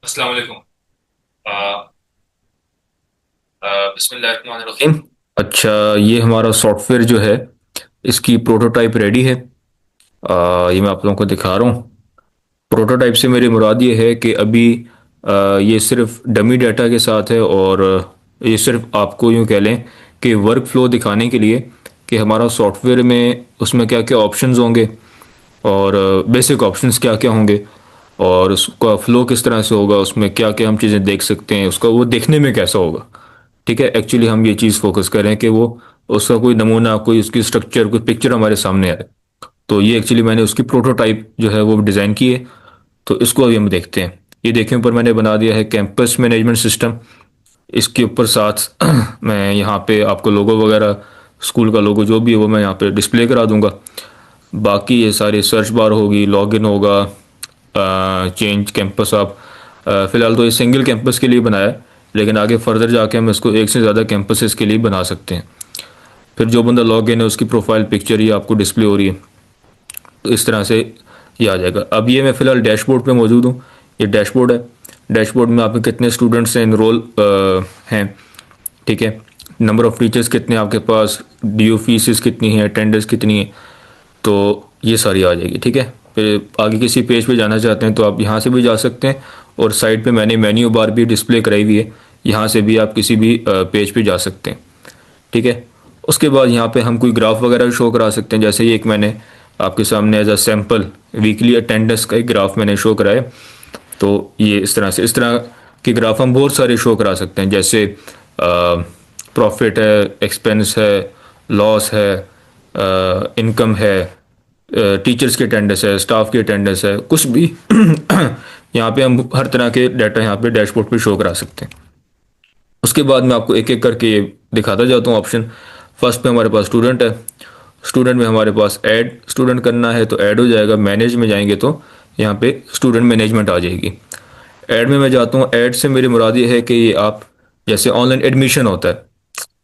अस्सलाम वालेकुम। अ, बिस्मिल्लाहिर्रहमानिर्रहीम। अच्छा, ये हमारा सॉफ्टवेयर जो है इसकी प्रोटोटाइप रेडी है। ये मैं आप लोगों को दिखा रहा हूँ। प्रोटोटाइप से मेरी मुराद ये है कि अभी ये सिर्फ डमी डाटा के साथ है, और ये सिर्फ आपको यूँ कह लें कि वर्क फ्लो दिखाने के लिए कि हमारा सॉफ्टवेयर में उसमें क्या क्या ऑप्शंस होंगे, और बेसिक ऑप्शंस क्या क्या होंगे, और उसका फ्लो किस तरह से होगा, उसमें क्या क्या हम चीज़ें देख सकते हैं, उसका वो देखने में कैसा होगा। ठीक है, एक्चुअली हम ये चीज़ फोकस करें कि वो उसका कोई नमूना, कोई उसकी स्ट्रक्चर, कोई पिक्चर हमारे सामने आए। तो ये एक्चुअली मैंने उसकी प्रोटोटाइप जो है वो डिज़ाइन की है। तो इसको अभी हम देखते हैं। ये देखें, ऊपर मैंने बना दिया है कैंपस मैनेजमेंट सिस्टम। इसके ऊपर साथ मैं यहाँ पे आपको लोगो वगैरह, स्कूल का लोगो जो भी है वो मैं यहाँ पे डिस्प्ले करा दूंगा। बाकी ये सारी सर्च बार होगी, लॉगिन होगा, चेंज कैंपस आप। फ़िलहाल तो ये सिंगल कैंपस के लिए बनाया है, लेकिन आगे फर्दर जाके हम इसको एक से ज़्यादा कैंपसेस के लिए बना सकते हैं। फिर जो बंदा लॉग इन है उसकी प्रोफाइल पिक्चर ये आपको डिस्प्ले हो रही है। तो इस तरह से ये आ जाएगा। अब ये मैं फ़िलहाल डैशबोर्ड पे मौजूद हूँ। ये डैशबोर्ड है। डैशबोर्ड में आपके कितने स्टूडेंट्स हैं, इनरोल हैं, ठीक है, नंबर ऑफ़ टीचर्स कितने हैं आपके पास, ड्यू फीसिस कितनी है, अटेंडेंस कितनी है, तो ये सारी आ जाएगी। ठीक है। फिर आगे किसी पेज पे जाना चाहते हैं तो आप यहाँ से भी जा सकते हैं, और साइड पे मैंने मेन्यू बार भी डिस्प्ले कराई हुई है, यहाँ से भी आप किसी भी पेज पे जा सकते हैं। ठीक है। उसके बाद यहाँ पे हम कोई ग्राफ वगैरह शो करा सकते हैं। जैसे ये एक मैंने आपके सामने as a sample weekly attendance का एक ग्राफ मैंने शो कराया। तो ये इस तरह के ग्राफ हम बहुत सारे शो करा सकते हैं। जैसे प्रॉफिट है, एक्सपेंस है, लॉस है, इनकम है, टीचर्स की अटेंडेंस है, स्टाफ की अटेंडेंस है, कुछ भी यहाँ पे हम हर तरह के डाटा यहाँ पे डैशबोर्ड पे शो करा सकते हैं। उसके बाद मैं आपको एक एक करके ये दिखाता जाता हूँ ऑप्शन। फर्स्ट पे हमारे पास स्टूडेंट है। स्टूडेंट में हमारे पास ऐड स्टूडेंट करना है तो ऐड हो जाएगा। मैनेज में जाएंगे तो यहाँ पे स्टूडेंट मैनेजमेंट आ जाएगी। ऐड में मैं जाता हूँ। ऐड से मेरी मुराद ये है कि ये आप जैसे ऑनलाइन एडमिशन होता है।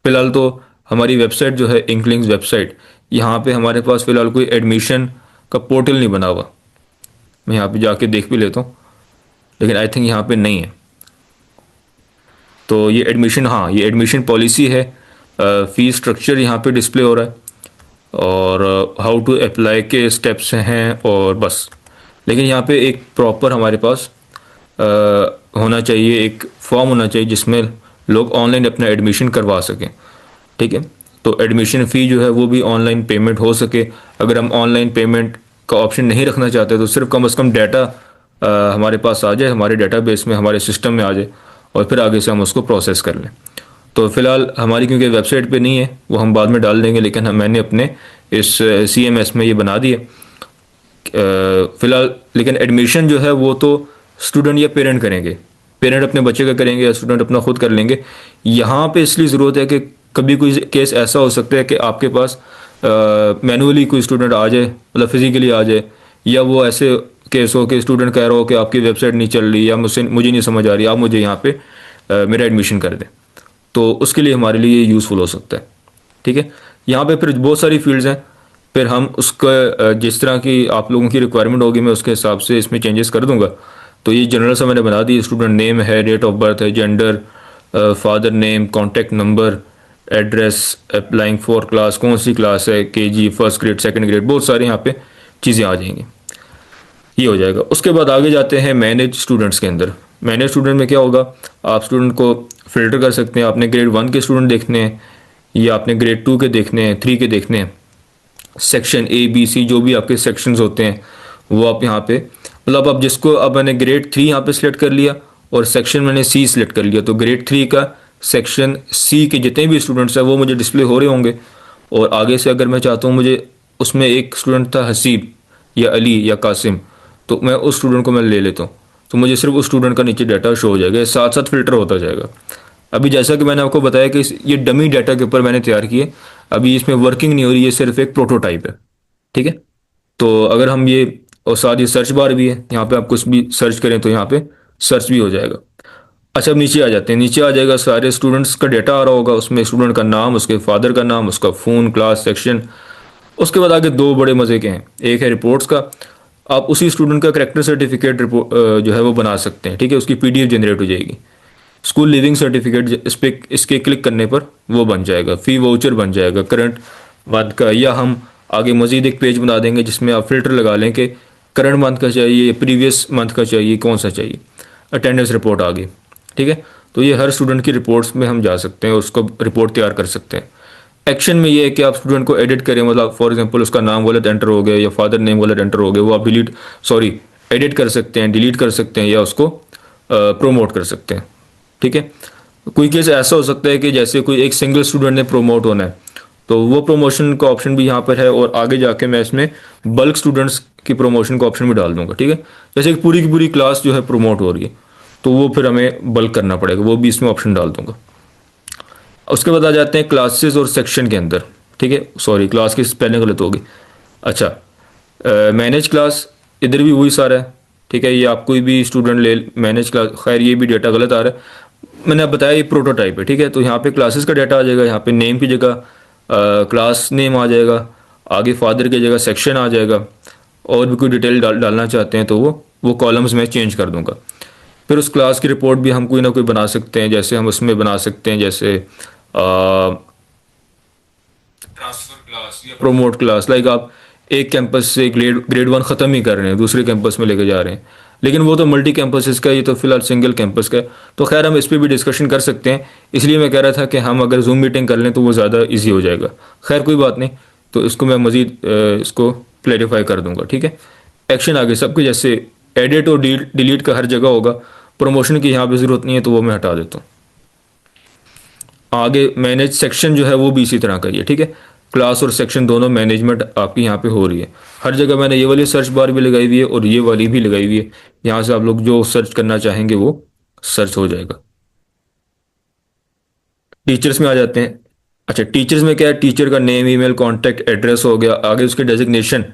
फ़िलहाल तो हमारी वेबसाइट जो है इंकलिंग्स वेबसाइट, यहाँ पे हमारे पास फ़िलहाल कोई एडमिशन का पोर्टल नहीं बना हुआ। मैं यहाँ पे जाके देख भी लेता हूँ, लेकिन आई थिंक यहाँ पे नहीं है। तो ये एडमिशन, हाँ, ये एडमिशन पॉलिसी है। फ़ीस स्ट्रक्चर यहाँ पे डिस्प्ले हो रहा है, और हाउ टू अप्लाई के स्टेप्स हैं, और बस। लेकिन यहाँ पे एक प्रॉपर हमारे पास अ, होना चाहिए, एक फॉर्म होना चाहिए जिसमें लोग ऑनलाइन अपना एडमिशन करवा सकें। ठीक है। तो एडमिशन फ़ी जो है वो भी ऑनलाइन पेमेंट हो सके। अगर हम ऑनलाइन पेमेंट का ऑप्शन नहीं रखना चाहते तो सिर्फ कम से कम डाटा हमारे पास आ जाए, हमारे डाटाबेस में, हमारे सिस्टम में आ जाए, और फिर आगे से हम उसको प्रोसेस कर लें। तो फ़िलहाल हमारी क्योंकि वेबसाइट पे नहीं है, वो हम बाद में डाल देंगे, लेकिन मैंने अपने इस CMS में ये बना दिए फ़िलहाल। लेकिन एडमिशन जो है वो तो स्टूडेंट या पेरेंट करेंगे। पेरेंट अपने बच्चे का करेंगे या स्टूडेंट अपना खुद कर लेंगे। यहाँ पे इसलिए ज़रूरत है कि कभी कोई केस ऐसा हो सकता है कि आपके पास मैनुअली कोई स्टूडेंट आ जाए, मतलब फिजिकली आ जाए, या वो ऐसे केस हो कि स्टूडेंट कह रहा हो कि आपकी वेबसाइट नहीं चल रही, या मुझे नहीं समझ आ रही, आप मुझे यहाँ पे मेरा एडमिशन कर दें। तो उसके लिए हमारे लिए यूज़फुल हो सकता है। ठीक है। यहाँ पे फिर बहुत सारी फील्ड्स हैं। फिर हम उसका जिस तरह की आप लोगों की रिक्वायरमेंट होगी मैं उसके हिसाब से इसमें चेंजेस कर दूंगा। तो ये जनरल सा मैंने बना दी। स्टूडेंट नेम है, डेट ऑफ बर्थ है, gender, father name, contact number, address, applying for class, कौन सी क्लास है, KG, first grade, second grade, बहुत सारे यहाँ पे चीज़ें आ जाएंगी। ये हो जाएगा। उसके बाद आगे जाते हैं मैनेज स्टूडेंट्स के अंदर। मैनेज स्टूडेंट में क्या होगा, आप स्टूडेंट को फिल्टर कर सकते हैं। आपने ग्रेड 1 के स्टूडेंट देखने हैं, या आपने ग्रेड 2 के देखने हैं, 3 के देखने हैं। सेक्शन A B C जो भी आपके सेक्शंस होते हैं वो आप यहाँ पे, मतलब आप जिसको, अब मैंने ग्रेड 3 यहाँ पे सिलेक्ट कर लिया, और सेक्शन मैंने C सिलेक्ट कर लिया, तो ग्रेड 3 का सेक्शन C के जितने भी स्टूडेंट्स हैं वो मुझे डिस्प्ले हो रहे होंगे। और आगे से अगर मैं चाहता हूँ, मुझे उसमें एक स्टूडेंट था हसीब या अली या कासिम, तो मैं उस स्टूडेंट को मैं ले लेता हूँ, तो मुझे सिर्फ उस स्टूडेंट का नीचे डाटा शो हो जाएगा, साथ साथ फिल्टर होता जाएगा। अभी जैसा कि मैंने आपको बताया कि ये डमी डाटा के ऊपर मैंने तैयार किए, अभी इसमें वर्किंग नहीं हो रही, ये सिर्फ एक प्रोटोटाइप है। ठीक है। तो अगर हम ये, और साथ ही सर्च बार भी है, यहाँ पे आप कुछ भी सर्च करें तो यहाँ पे सर्च भी हो जाएगा। अच्छा, अब नीचे आ जाते हैं। नीचे आ जाएगा सारे स्टूडेंट्स का डाटा आ रहा होगा, उसमें स्टूडेंट का नाम, उसके फादर का नाम, उसका फ़ोन, क्लास, सेक्शन। उसके बाद आगे दो बड़े मज़े के हैं। एक है रिपोर्ट्स का। आप उसी स्टूडेंट का करेक्टर सर्टिफिकेट रिपोर्ट जो है वो बना सकते हैं, ठीक है। उसकी पीडीएफ जनरेट हो जाएगी। स्कूल लिविंग सर्टिफिकेट इस पे इसके क्लिक करने पर वो बन जाएगा, फी वाउचर बन जाएगा करंट मंथ का। या हम आगे मजीद एक पेज बना देंगे जिसमें आप फिल्टर लगा लें कि करंट मंथ का चाहिए, प्रीवियस मंथ का चाहिए, कौन सा चाहिए। अटेंडेंस रिपोर्ट आ गई, ठीक है। तो ये हर स्टूडेंट की रिपोर्ट्स में हम जा सकते हैं, उसको रिपोर्ट तैयार कर सकते हैं। एक्शन में ये है कि आप स्टूडेंट को एडिट करें, मतलब फॉर एग्जांपल उसका नाम गलत एंटर हो गया या फादर नेम गलत एंटर हो गया, वो आप एडिट कर सकते हैं, डिलीट कर सकते हैं या उसको प्रोमोट कर सकते हैं, ठीक है। कोई केस ऐसा हो सकता है कि जैसे कोई एक सिंगल स्टूडेंट ने प्रोमोट होना है, तो वो प्रमोशन का ऑप्शन भी यहाँ पर है, और आगे जाके मैं इसमें बल्क स्टूडेंट्स की प्रमोशन का ऑप्शन भी डाल दूंगा, ठीक है। जैसे कि पूरी की पूरी क्लास जो है प्रमोट हो रही है, तो वो फिर हमें बल्क करना पड़ेगा, वो भी इसमें ऑप्शन डाल दूंगा। उसके बाद आ जाते हैं क्लासेस और सेक्शन के अंदर, ठीक है। सॉरी, क्लास की स्पेलिंग गलत होगी। अच्छा, मैनेज क्लास, इधर भी वही सारा है, ठीक है। ये आप कोई भी स्टूडेंट ले मैनेज क्लास, खैर ये भी डेटा गलत आ रहा है, मैंने अब बताया ये प्रोटोटाइप है, ठीक है। तो यहाँ पे क्लासेस का डाटा आ जाएगा, यहाँ पे नेम की जगह क्लास नेम आ जाएगा, आगे फादर की जगह सेक्शन आ जाएगा, और भी कोई डिटेल डालना चाहते हैं तो वो कॉलम्स में चेंज कर दूंगा। फिर उस क्लास की रिपोर्ट भी हम कोई ना कोई बना सकते हैं, जैसे हम उसमें बना सकते हैं जैसे ट्रांसफर क्लास या प्रोमोट क्लास। लाइक आप एक कैंपस से ग्रेड 1 ख़त्म ही कर रहे हैं, दूसरे कैंपस में लेके जा रहे हैं, लेकिन वो तो मल्टी कैंपसेस का, ये तो फिलहाल सिंगल कैंपस का है। तो खैर हम इस पर भी डिस्कशन कर सकते हैं, इसलिए मैं कह रहा था कि हम अगर जूम मीटिंग कर लें तो वो ज़्यादा ईजी हो जाएगा। खैर कोई बात नहीं, तो इसको मैं मज़ीद इसको क्लैरिफाई कर दूंगा, ठीक है। एक्शन आगे सबके जैसे एडिट और डिलीट का हर जगह होगा, प्रमोशन की यहाँ पे ज़रूरत नहीं है, तो वो मैं हटा देता हूँ। आगे मैनेज सेक्शन जो है वो भी इसी तरह का ही है, ठीक है। क्लास और सेक्शन दोनों मैनेजमेंट आपकी यहाँ पे हो रही है। हर जगह मैंने ये वाली सर्च बार भी लगाई हुई है और ये वाली भी लगाई हुई है, यहाँ से आप लोग जो सर्च करना चाहेंगे वो सर्च हो जाएगा। टीचर्स में आ जाते हैं। अच्छा, टीचर्स में क्या है, टीचर का नेम, ईमेल, कॉन्टैक्ट एड्रेस हो गया, आगे उसके डेजिग्नेशन,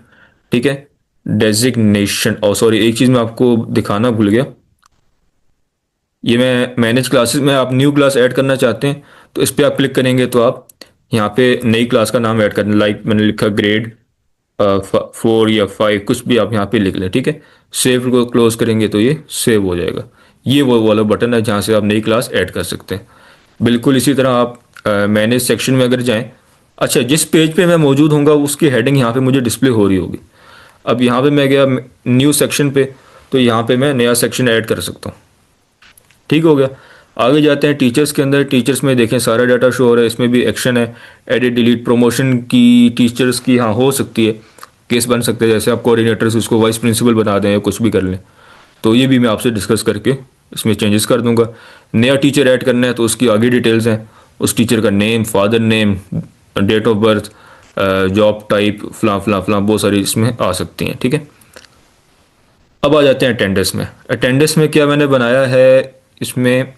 ठीक है। डेजिग्नेशन, और सॉरी एक चीज़ मैं आपको दिखाना भूल गया, ये मैं मैनेज क्लासेस में, आप न्यू क्लास ऐड करना चाहते हैं तो इस पर आप क्लिक करेंगे तो आप यहाँ पे नई क्लास का नाम ऐड करना, लाइक मैंने लिखा ग्रेड 4 या 5, कुछ भी आप यहाँ पे लिख लें, ठीक है। सेव को क्लोज करेंगे तो ये सेव हो जाएगा। ये वो वाला बटन है जहाँ से आप नई क्लास ऐड कर सकते हैं। बिल्कुल इसी तरह आप मैनेज सेक्शन में अगर जाएं, अच्छा जिस पेज पे मैं मौजूद होऊंगा उसकी हेडिंग यहाँ पे मुझे डिस्प्ले हो रही होगी। अब यहाँ पे मैं गया न्यू सेक्शन पे, तो यहाँ पे मैं नया सेक्शन ऐड कर सकता हूँ, ठीक हो गया। आगे जाते हैं टीचर्स के अंदर। टीचर्स में देखें सारा डाटा शो हो रहा है, इसमें भी एक्शन है, एडिट डिलीट प्रमोशन की टीचर्स की हाँ हो सकती है, केस बन सकते हैं, जैसे आप कोऑर्डिनेटर्स उसको वाइस प्रिंसिपल बना दें या कुछ भी कर लें, तो ये भी मैं आपसे डिस्कस करके इसमें चेंजेस कर दूंगा। नया टीचर ऐड करना है तो उसकी आगे डिटेल्स हैं, उस टीचर का name, father name, date of birth, job type, फलां फलां फलां, बहुत सारी इसमें आ सकती हैं, ठीक है। अब आ जाते हैं अटेंडेंस में। अटेंडेंस में क्या मैंने बनाया है इसमें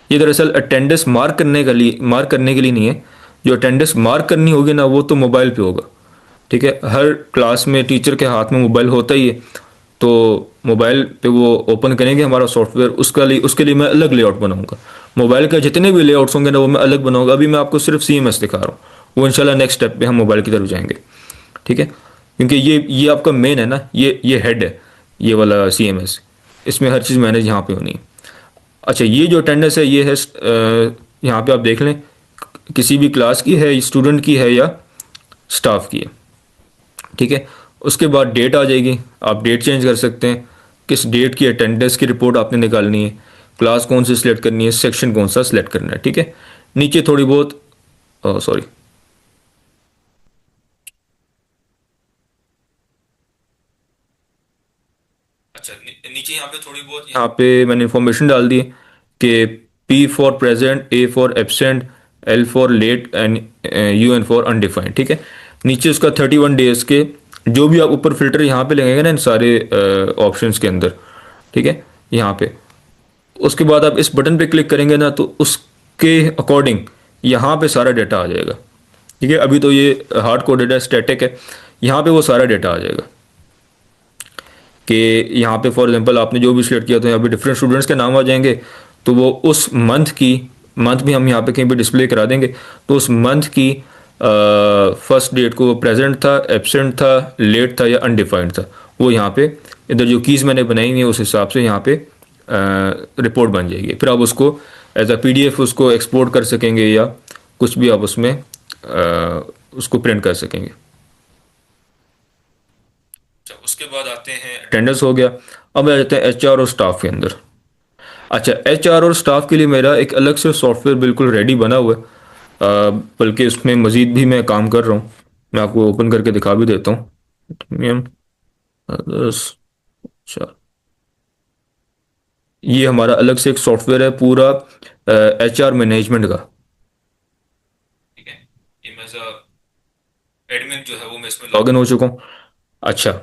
ये दरअसल अटेंडेंस मार्क करने के लिए नहीं है। जो अटेंडेंस मार्क करनी होगी ना वो तो मोबाइल पे होगा, ठीक है। हर क्लास में टीचर के हाथ में मोबाइल होता ही है, तो मोबाइल पे वो ओपन करेंगे हमारा सॉफ्टवेयर, उसके लिए मैं अलग लेआउट बनाऊंगा। मोबाइल के जितने भी लेआउट्स होंगे ना वो मैं अलग बनाऊंगा। अभी मैं आपको सिर्फ CMS दिखा रहा हूँ, वो इंशाल्लाह नेक्स्ट स्टेप पे हम मोबाइल की तरफ जाएंगे, ठीक है। क्योंकि ये आपका मेन है ना, ये हेड है, ये वाला CMS, इसमें हर चीज़ मैनेज यहाँ पे होनी है। अच्छा, ये जो अटेंडेंस है ये है यहाँ पे आप देख लें, किसी भी क्लास की है, स्टूडेंट की है या स्टाफ की है, ठीक है। उसके बाद डेट आ जाएगी, आप डेट चेंज कर सकते हैं, किस डेट की अटेंडेंस की रिपोर्ट आपने निकालनी है, क्लास कौन सी सिलेक्ट करनी है, सेक्शन कौन सा सिलेक्ट करना है, ठीक है। नीचे थोड़ी बहुत सॉरी, अच्छा नीचे यहाँ पे थोड़ी बहुत यहाँ पे मैंने इंफॉर्मेशन डाल दी है कि P for present, A for absent, L for late and UN for undefined, ठीक है। नीचे उसका 31 डेज के जो भी आप ऊपर फिल्टर यहाँ पे लगेंगे ना इन सारे ऑप्शंस के अंदर, ठीक है, यहाँ पे। उसके बाद आप इस बटन पे क्लिक करेंगे ना तो उसके अकॉर्डिंग यहाँ पे सारा डाटा आ जाएगा, ठीक है। अभी तो ये हार्ड कोडेड है, स्टैटिक है, यहाँ पे वो सारा डाटा आ जाएगा कि यहाँ पे फॉर एग्जांपल आपने जो भी सिलेक्ट किया तो यहाँ पे डिफरेंट स्टूडेंट्स के नाम आ जाएंगे, तो वो उस मंथ भी हम यहाँ पे कहीं पे डिस्प्ले करा देंगे, तो उस मंथ की फर्स्ट डेट को प्रेजेंट था, एब्सेंट था, लेट था या अनडिफाइंड था, वो यहाँ पे इधर जो कीज़ मैंने बनाई हुई है उस हिसाब से यहाँ पे रिपोर्ट बन जाएगी। फिर आप उसको एज अ पीडीएफ उसको एक्सपोर्ट कर सकेंगे या कुछ भी आप उसमें उसको प्रिंट कर सकेंगे। अच्छा, उसके बाद आते हैं अटेंडेंस हो गया। अब आ जाते हैं एचआर और स्टाफ के अंदर। अच्छा, एचआर और स्टाफ के लिए मेरा एक अलग से सॉफ्टवेयर बिल्कुल रेडी बना हुआ है, बल्कि उसमें मज़ीद भी मैं काम कर रहा हूँ। मैं आपको ओपन करके दिखा भी देता हूँ। Premium others. अच्छा, ये हमारा अलग से एक सॉफ्टवेयर है पूरा एचआर मैनेजमेंट का। ठीक है, ये मैं एडमिन जो है वो मैं इसमें लॉगिन हो चुका हूँ। अच्छा।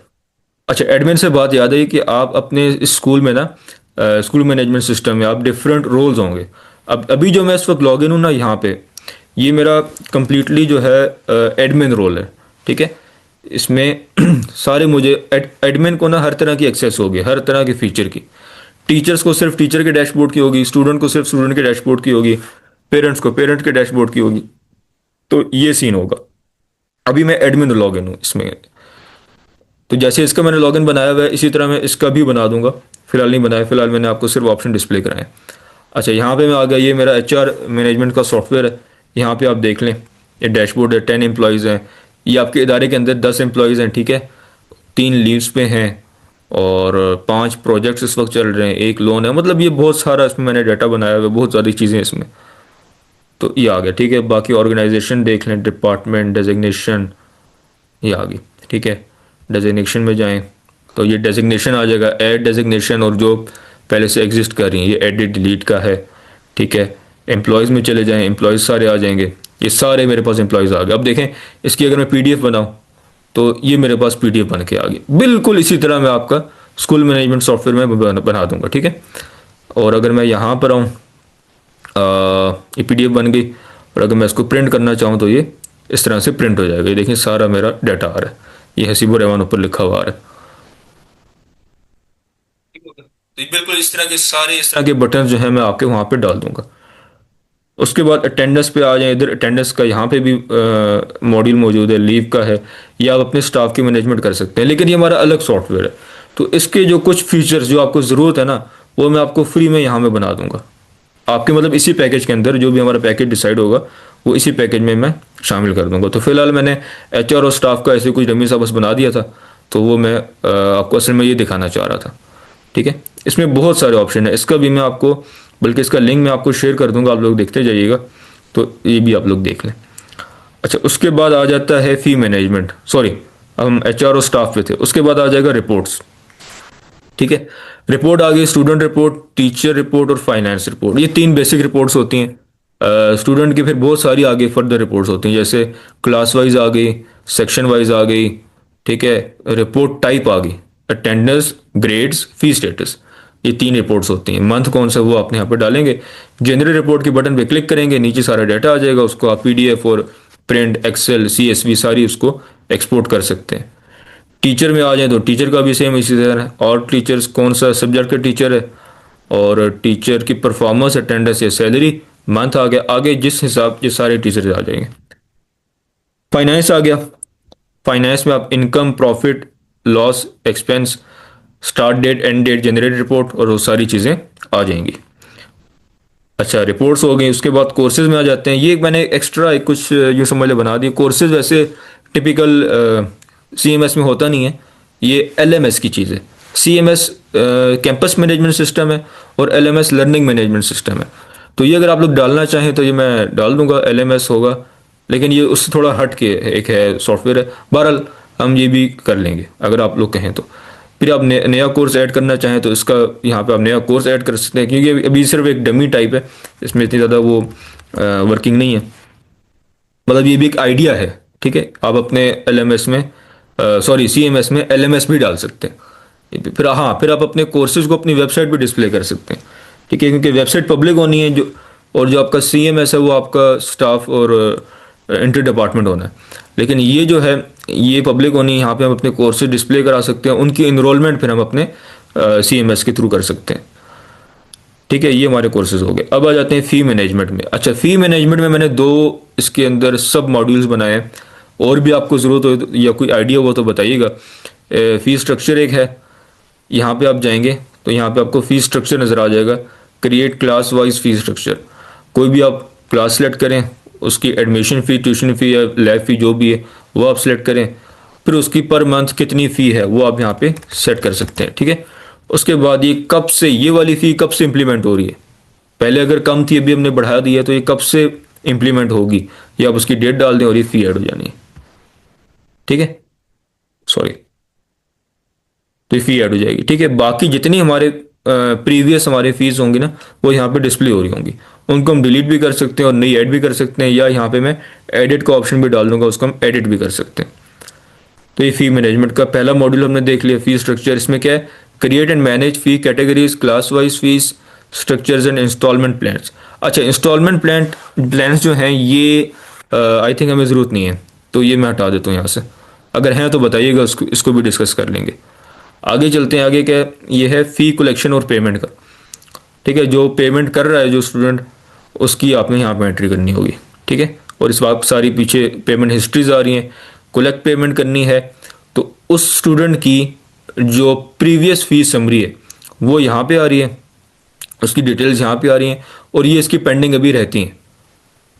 अच्छा, एडमिन से बात याद आई कि आप अपने इस स्कूल में ना स्कूल मैनेजमेंट सिस्टम में आप डिफरेंट रोल्स होंगे। अब अभी जो मैं इस वक्त लॉगिन हूँ ना यहाँ पे, ये मेरा कंप्लीटली जो है एडमिन रोल है। ठीक है, इसमें सारे मुझे एडमिन को ना हर तरह की एक्सेस होगी, हर तरह के फीचर की। टीचर्स को सिर्फ टीचर के डैशबोर्ड की होगी, स्टूडेंट को सिर्फ स्टूडेंट के डैशबोर्ड की होगी, पेरेंट्स को पेरेंट के डैशबोर्ड की होगी। तो ये सीन होगा। अभी मैं एडमिन लॉगिन हूँ इसमें। तो जैसे इसका मैंने लॉगिन बनाया हुआ है इसी तरह मैं इसका भी बना दूंगा। फिलहाल नहीं बनाया, फिलहाल मैंने आपको सिर्फ ऑप्शन डिस्प्ले कराए। अच्छा, यहाँ पे मैं आ गया, ये मेरा एचआर मैनेजमेंट का सॉफ्टवेयर है। यहाँ पे आप देख लें, ये डैशबोर्ड है, 10 एम्प्लॉयज़ हैं। ये आपके इदारे के अंदर 10 एम्प्लॉयज़ हैं। ठीक है, 3 लीव्स पे हैं और 5 प्रोजेक्ट्स इस वक्त चल रहे हैं, एक लोन है। मतलब ये बहुत सारा इसमें मैंने डाटा बनाया हुआ है, बहुत सारी चीज़ें इसमें। तो ये आ गया। ठीक है, बाकी ऑर्गेनाइजेशन देख लें, डिपार्टमेंट डेजिग्नेशन, ये आ गई। ठीक है, डेजिग्नेशन में जाएं तो ये डेजिग्नेशन आ जाएगा, ऐड डेजिग्नेशन, और जो पहले से एग्जिस्ट कर रही हैं ये एडिट डिलीट का है। ठीक है, एम्प्लॉयज़ में चले जाएं, एम्प्लॉयज़ सारे आ जाएंगे। ये सारे मेरे पास एम्प्लॉयज़ आ गए। अब देखें, इसकी अगर मैं पीडीएफ बनाऊं तो ये मेरे पास पीडीएफ बन के आ गई। बिल्कुल इसी तरह मैं आपका स्कूल मैनेजमेंट सॉफ्टवेयर में बना दूंगा। ठीक है, और अगर मैं यहाँ पर आऊँ, ये पीडीएफ बन गई, और अगर मैं इसको प्रिंट करना चाहूँ तो ये इस तरह से प्रिंट हो जाएगा। ये देखिए सारा मेरा डाटा आ रहा है, ये हसीबुर रहमान ऊपर लिखा हुआ आ रहा है। तो ये बिल्कुल इस तरह के सारे इस तरह के बटन जो है मैं आपके वहाँ पे डाल दूंगा। उसके बाद अटेंडेंस पे आ जाए। इधर अटेंडेंस का यहाँ पे भी मॉड्यूल मौजूद है, लीव का है। या आप अपने स्टाफ की मैनेजमेंट कर सकते हैं, लेकिन ये हमारा अलग सॉफ्टवेयर है। तो इसके जो कुछ फीचर्स जो आपको ज़रूरत है ना, वो मैं आपको फ्री में यहाँ में बना दूंगा। आपके मतलब इसी पैकेज के अंदर जो भी हमारा पैकेज डिसाइड होगा वो इसी पैकेज में मैं शामिल कर दूंगा। तो फिलहाल मैंने एचआर और स्टाफ का ऐसे कुछ डमी सा बस बना दिया था। तो वो मैं आपको असल में ये दिखाना चाह रहा था। ठीक है, इसमें बहुत सारे ऑप्शन है, इसका भी मैं आपको, बल्कि इसका लिंक मैं आपको शेयर कर दूंगा, आप लोग देखते जाइएगा। तो ये भी आप लोग देख लें। अच्छा, उसके बाद आ जाता है फ़ी मैनेजमेंट। सॉरी, हम एचआर और स्टाफ पे थे। उसके बाद आ जाएगा रिपोर्ट्स। ठीक है, रिपोर्ट आ गई, स्टूडेंट रिपोर्ट, टीचर रिपोर्ट और फाइनेंस रिपोर्ट। ये 3 बेसिक रिपोर्ट्स होती हैं। स्टूडेंट की फिर बहुत सारी आगे फर्दर रिपोर्ट्स होती हैं, जैसे क्लास वाइज आ गई, सेक्शन वाइज आ गई। ठीक है, रिपोर्ट टाइप आ गई, अटेंडेंस, ग्रेड्स, फी स्टेटस। ये 3 रिपोर्ट्स होती हैं। मंथ कौन सा वो आप यहाँ पे डालेंगे, जनरल रिपोर्ट के बटन पे क्लिक करेंगे, नीचे सारा डाटा आ जाएगा, उसको आप पीडीएफ और प्रिंट, एक्सेल, सीएसवी सारी उसको एक्सपोर्ट कर सकते हैं। टीचर में आ जाए तो टीचर का भी सेम इसी तरह है, और टीचर्स कौन सा सब्जेक्ट का टीचर है, और टीचर की परफॉर्मेंस, अटेंडेंस या सैलरी, मंथ आ गया। आगे जिस हिसाब से सारे टीचर्स आ जाएंगे। फाइनेंस आ गया। फाइनेंस में आप income, profit, loss, expense, start date, end date, generate report, और वो सारी चीज़ें आ जाएंगी। अच्छा, रिपोर्ट्स हो गई। उसके बाद कोर्सेज में आ जाते हैं। ये मैंने एक्स्ट्रा एक कुछ यूँ समझ ले बना दिए। कोर्सेज वैसे टिपिकल सीएमएस में होता नहीं है, ये एलएमएस की चीज़ है। सीएमएस कैंपस मैनेजमेंट सिस्टम है और एलएमएस लर्निंग मैनेजमेंट सिस्टम है। तो ये अगर आप लोग डालना चाहें तो ये मैं डाल दूंगा, एलएमएस होगा, लेकिन ये उससे थोड़ा हट के एक है सॉफ्टवेयर है। बहरहाल हम ये भी कर लेंगे अगर आप लोग कहें तो। फिर आप नया कोर्स ऐड करना चाहें तो इसका यहाँ पे आप नया कोर्स ऐड कर सकते हैं, क्योंकि अभी सिर्फ एक डमी टाइप है, इसमें इतनी ज़्यादा वो वर्किंग नहीं है। मतलब ये भी एक आइडिया है। ठीक है, आप अपने एलएमएस में, सॉरी सीएमएस में एलएमएस भी डाल सकते हैं। फिर हाँ, फिर आप अपने कोर्सेज को अपनी वेबसाइट पे डिस्प्ले कर सकते हैं। ठीक है, क्योंकि वेबसाइट पब्लिक होनी है, जो और जो आपका सीएमएस है वो आपका स्टाफ और इंटर डिपार्टमेंट होना है। लेकिन ये जो है ये पब्लिक होनी है, यहाँ पे हम अपने कोर्सेज डिस्प्ले करा सकते हैं, उनकी इनरोलमेंट फिर हम अपने सीएमएस के थ्रू कर सकते हैं। ठीक है, ये हमारे कोर्सेज हो गए। अब आ जाते हैं फ़ी मैनेजमेंट में। अच्छा, फ़ी मैनेजमेंट में मैंने 2 इसके अंदर सब मॉड्यूल्स बनाए हैं। और भी आपको ज़रूरत हो या कोई आइडिया हो तो बताइएगा। फ़ी स्ट्रक्चर एक है। यहाँ पे आप जाएंगे तो यहाँ पे आपको फ़ी स्ट्रक्चर नज़र आ जाएगा, create class wise fee structure. कोई भी आप क्लास सेलेक्ट करें, उसकी एडमिशन फ़ी, ट्यूशन फ़ी या लैब फ़ी जो भी है वो आप सेलेक्ट करें, फिर उसकी पर मंथ कितनी फ़ी है वो आप यहाँ पे सेट कर सकते हैं। ठीक है, उसके बाद ये कब से, ये वाली फ़ी कब से इम्प्लीमेंट हो रही है, पहले अगर कम थी अभी हमने बढ़ा दी है, तो ये कब से इम्प्लीमेंट होगी, ये आप उसकी डेट डाल दें और ये फ़ी ऐड हो जानी है। ठीक है, सॉरी, तो फी ऐड हो जाएगी। ठीक है, बाकी जितनी हमारे प्रीवियस हमारे फीस होंगी ना, वो यहाँ पे डिस्प्ले हो रही होंगी। उनको हम डिलीट भी कर सकते हैं और नई ऐड भी कर सकते हैं, या यहाँ पे मैं एडिट का ऑप्शन भी डाल दूंगा, उसको हम एडिट भी कर सकते हैं। तो ये फी मैनेजमेंट का पहला मॉड्यूल हमने देख लिया, फी स्ट्रक्चर। इसमें क्या है, create and manage fee categories, class wise fees structures and instalment plans. अच्छा, इंस्टॉलमेंट प्लान्स जो हैं ये आई थिंक हमें ज़रूरत नहीं है, तो ये मैं हटा देता हूँ यहाँ से। अगर हैं तो बताइएगा, इसको भी डिस्कस कर लेंगे। आगे चलते हैं, आगे क्या है, ये है फ़ी कलेक्शन और पेमेंट का। ठीक है, जो पेमेंट कर रहा है जो स्टूडेंट, उसकी आपने यहाँ पे एंट्री करनी होगी। ठीक है, और इस बात सारी पीछे पेमेंट हिस्ट्रीज आ रही हैं। कलेक्ट पेमेंट करनी है तो उस स्टूडेंट की जो प्रीवियस फीस समरी है वो यहाँ पे आ रही है, उसकी डिटेल्स यहाँ पे आ रही हैं, और ये इसकी पेंडिंग अभी रहती हैं।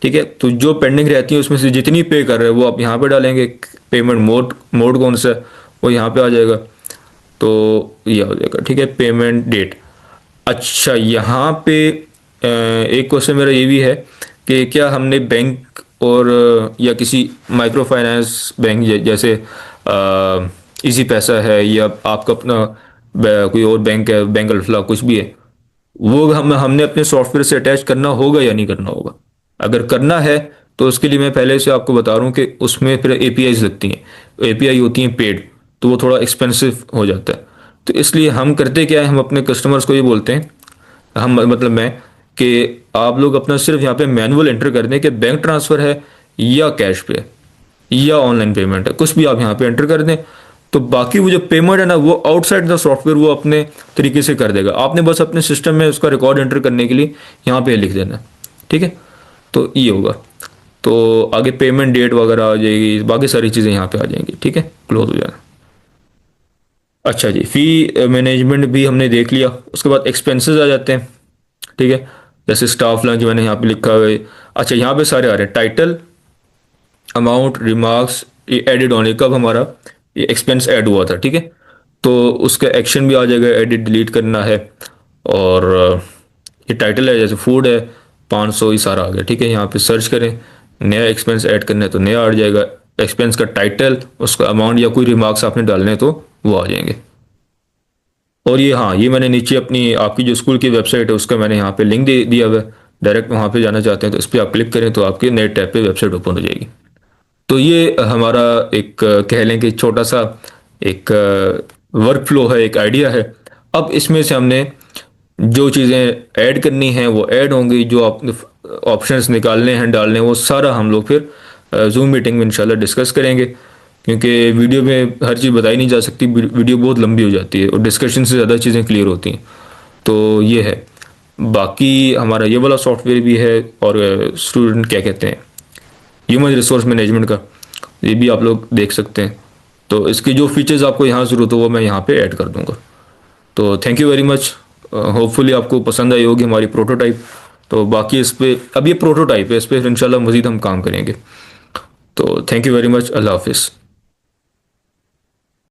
ठीक है, तो जो पेंडिंग रहती है उसमें से जितनी पे कर रहे हैं वो आप यहाँ पे डालेंगे। पेमेंट मोड मोड कौन सा है वो यहाँ पे आ जाएगा, तो ये हो जाएगा। ठीक है, पेमेंट डेट। अच्छा, यहाँ पे एक क्वेश्चन मेरा ये भी है कि क्या हमने बैंक और या किसी माइक्रो फाइनेंस बैंक जैसे इजी पैसा है, या आपका अपना कोई और बैंक है, बैंक अल्फला कुछ भी है, वो हमने अपने सॉफ्टवेयर से अटैच करना होगा या नहीं करना होगा। अगर करना है तो उसके लिए मैं पहले से आपको बता रहा हूँ कि उसमें फिर एपीआईज लगती हैं, एपीआई होती हैं पेड, तो वो थोड़ा एक्सपेंसिव हो जाता है। तो इसलिए हम करते क्या है, हम अपने कस्टमर्स को ये बोलते हैं, हम मतलब मैं, कि आप लोग अपना सिर्फ यहाँ पे मैनुअल एंटर कर दें कि बैंक ट्रांसफ़र है या कैश पे है या ऑनलाइन पेमेंट है, कुछ भी आप यहाँ पे एंटर कर दें। तो बाकी वो जो पेमेंट है ना, वो आउटसाइड द सॉफ्टवेयर वो अपने तरीके से कर देगा। आपने बस अपने सिस्टम में उसका रिकॉर्ड एंटर करने के लिए यहाँ पे लिख देना है। ठीक है, तो ये होगा। तो आगे पेमेंट डेट वगैरह आ जाएगी, बाकी सारी चीज़ें यहाँ पे आ जाएंगी। ठीक है, क्लोज हो जाएगा। अच्छा जी, फ़ी मैनेजमेंट भी हमने देख लिया। उसके बाद एक्सपेंसेस आ जाते हैं। ठीक है, जैसे स्टाफ लंच मैंने यहाँ पे लिखा हुआ है। अच्छा, यहाँ पे सारे आ रहे हैं, टाइटल, अमाउंट, रिमार्क्स, ये एडिड होने कब हमारा ये एक्सपेंस ऐड हुआ था। ठीक है, तो उसका एक्शन भी आ जाएगा, एडिट डिलीट करना है। और ये टाइटल है, जैसे फूड है 500, ये सारा आ गया। ठीक है, यहाँ पे सर्च करें, नया एक्सपेंस ऐड करना है तो नया आ जाएगा, एक्सपेंस का टाइटल, उसका अमाउंट या कोई रिमार्क्स आपने डालने हैं तो वो आ जाएंगे। और ये, हाँ, ये मैंने नीचे अपनी आपकी जो स्कूल की वेबसाइट है उसका मैंने यहाँ पे लिंक दे दिया हुआ है। डायरेक्ट वहाँ पे जाना चाहते हैं तो इस पर आप क्लिक करें तो आपके नए टैब पे वेबसाइट ओपन हो जाएगी। तो ये हमारा एक कह लें कि छोटा सा एक वर्क फ्लो है, एक आइडिया है। अब इसमें से हमने जो चीज़ें ऐड करनी हैं वो ऐड होंगी, जो आप ऑप्शंस निकालने हैं, डालने हैं, वो सारा हम लोग फिर जूम मीटिंग में इंशाल्लाह डिस्कस करेंगे। क्योंकि वीडियो में हर चीज़ बताई नहीं जा सकती, वीडियो बहुत लंबी हो जाती है और डिस्कशन से ज़्यादा चीज़ें क्लियर होती हैं। तो ये है। बाकी हमारा ये वाला सॉफ्टवेयर भी है, और स्टूडेंट क्या कहते हैं, ह्यूमन रिसोर्स मैनेजमेंट का, ये भी आप लोग देख सकते हैं। तो इसके जो फीचर्स आपको यहाँ ज़रूरत हो वो मैं यहाँ पे ऐड कर दूँगा। तो thank you very much. Hopefully आपको पसंद आई होगी हमारी प्रोटोटाइप। तो बाकी इस पे, अब ये प्रोटोटाइप है, इस पर इंशाल्लाह मज़ीद हम काम करेंगे। तो थैंक यू वेरी मच, अल्लाह हाफिज़।